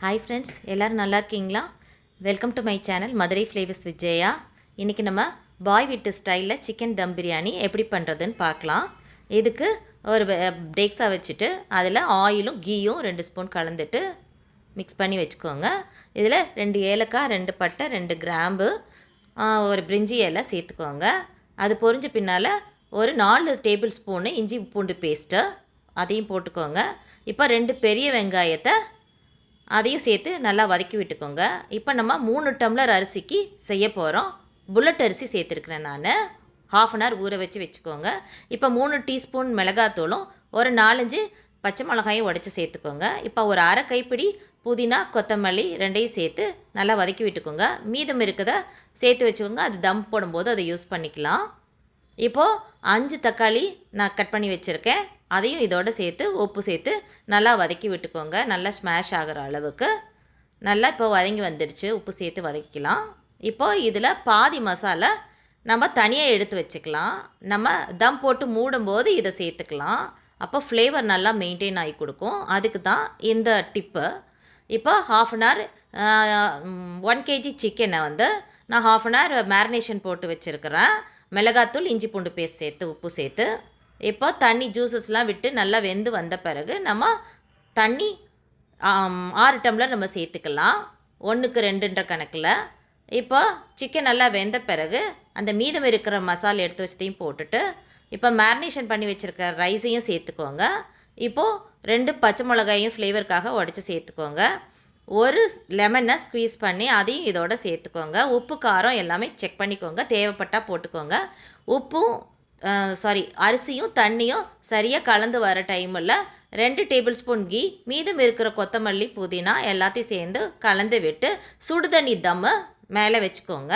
Hi friends, எல்லாரும் நல்லா இருக்கீங்களா? Welcome to my channel Madurai flavours with Jaya. இன்றைக்கி நம்ம பாய் வீட்டு ஸ்டைலில் சிக்கன் தம் பிரியாணி எப்படி பண்ணுறதுன்னு பார்க்கலாம். இதுக்கு ஒரு டேக்ஸா வச்சுட்டு அதில் ஆயிலும் கீயும் 2 ஸ்பூன் கலந்துட்டு மிக்ஸ் பண்ணி வச்சுக்கோங்க. இதில் 2 ஏலக்காய், 2 பட்டை, 2 கிராம்பு, ஒரு பிரிஞ்சி இலை சேர்த்துக்கோங்க. அது பொரிஞ்ச பின்னால் ஒரு 4 டேபிள் ஸ்பூனு இஞ்சி பூண்டு பேஸ்ட்டு அதையும் போட்டுக்கோங்க. இப்போ 2 பெரிய வெங்காயத்தை அதையும் சேர்த்து நல்லா வதக்கி விட்டுக்கோங்க. இப்போ நம்ம 3 டம்ளர் அரிசிக்கு செய்ய போகிறோம். புல்லட் அரிசி சேர்த்துருக்குறேன் நான். 1/2 அன் ஹவர் ஊற வச்சுக்கோங்க. இப்போ 3 டீஸ்பூன் மிளகாத்தூளும் ஒரு 4-5 பச்சை மிளகாயும் உடச்சி சேர்த்துக்கோங்க. இப்போ ஒரு அரை கைப்பிடி புதினா, கொத்தமல்லி 2ஐயும் சேர்த்து நல்லா வதக்கி விட்டுக்கோங்க. மீதம் இருக்கிறத சேர்த்து வச்சுக்கோங்க. அது தம் போடும்போது அதை யூஸ் பண்ணிக்கலாம். இப்போது 5 தக்காளி நான் கட் பண்ணி வச்சுருக்கேன். அதையும் இதோடு சேர்த்து உப்பு சேர்த்து நல்லா வதக்கி விட்டுக்கோங்க. நல்லா ஸ்மாஷ் ஆகிற அளவுக்கு நல்லா இப்போ வதங்கி வந்துடுச்சு. உப்பு சேர்த்து வதக்கிக்கலாம். இப்போது இதில் பாதி மசாலா நம்ம தனியாக எடுத்து வச்சுக்கலாம். நம்ம தம் போட்டு மூடும்போது இதை சேர்த்துக்கலாம். அப்போ ஃப்ளேவர் நல்லா மெயின்டைன் ஆகி கொடுக்கும். அதுக்கு தான் இந்த டிப்பு. இப்போ 1/2 அன் ஹவர் 1 kg சிக்கனை நான் 1/2 அன் ஹவர் மேரினேஷன் போட்டு வச்சுருக்கிறேன். மிளகாத்தூள், இஞ்சி பூண்டு பேஸ்ட் சேர்த்து உப்பு சேர்த்து இப்போ தண்ணி ஜூஸஸ்லாம் விட்டு நல்லா வெந்து வந்த பிறகு நம்ம தண்ணி 6 டம்ளர் நம்ம சேர்த்துக்கலாம். 1க்கு 2ன்ற கணக்கில். இப்போ சிக்கன் நல்லா வெந்த பிறகு அந்த மீதம் இருக்கிற மசாலா எடுத்து வச்சதையும் போட்டுட்டு இப்போ மேரினேஷன் பண்ணி வச்சுருக்க ரைஸையும் சேர்த்துக்கோங்க. இப்போது 2 பச்சை மிளகாயும் ஃப்ளேவருக்காக உடச்சி சேர்த்துக்கோங்க. ஒரு லெமனை ஸ்க்வீஸ் பண்ணி அதையும் இதோட சேர்த்துக்கோங்க. உப்பு காரம் எல்லாமே செக் பண்ணிக்கோங்க. தேவைப்பட்டால் போட்டுக்கோங்க. அரிசியும் தண்ணியும் சரியாக கலந்து வர டைமில் 2 டேபிள் ஸ்பூன் கீ, மீதம் இருக்கிற கொத்தமல்லி, புதினா எல்லாத்தையும் சேர்ந்து கலந்து விட்டு சுடுதண்ணி தம்மு மேலே வச்சுக்கோங்க.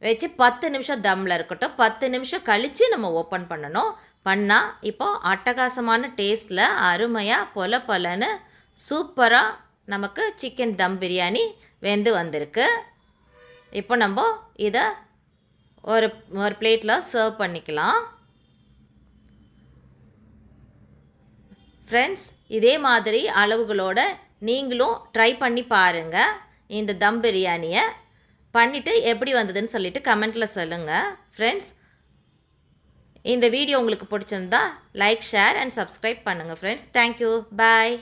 வச்சு 10 நிமிஷம் தம்மில் இருக்கட்டும். 10 நிமிஷம் கழித்து நம்ம ஓப்பன் பண்ணணும். பண்ணால் இப்போது அட்டகாசமான டேஸ்ட்டில் அருமையாக பொலன்னு சூப்பராக நமக்கு சிக்கன் தம் பிரியாணி வெந்து வந்திருக்கு. இப்போ நம்ம இதை ஒரு பிளேட்டில் சர்வ் பண்ணிக்கலாம். ஃப்ரெண்ட்ஸ், இதே மாதிரி அளவுகளோடு நீங்களும் ட்ரை பண்ணி பாருங்கள். இந்த தம் பிரியாணியை பண்ணிவிட்டு எப்படி வந்ததுன்னு சொல்லிவிட்டு கமெண்ட்டில் சொல்லுங்கள். ஃப்ரெண்ட்ஸ், இந்த வீடியோ உங்களுக்கு பிடிச்சிருந்தா லைக், ஷேர் அண்ட் சப்ஸ்கிரைப் பண்ணுங்கள். ஃப்ரெண்ட்ஸ், தேங்க்யூ, பாய்.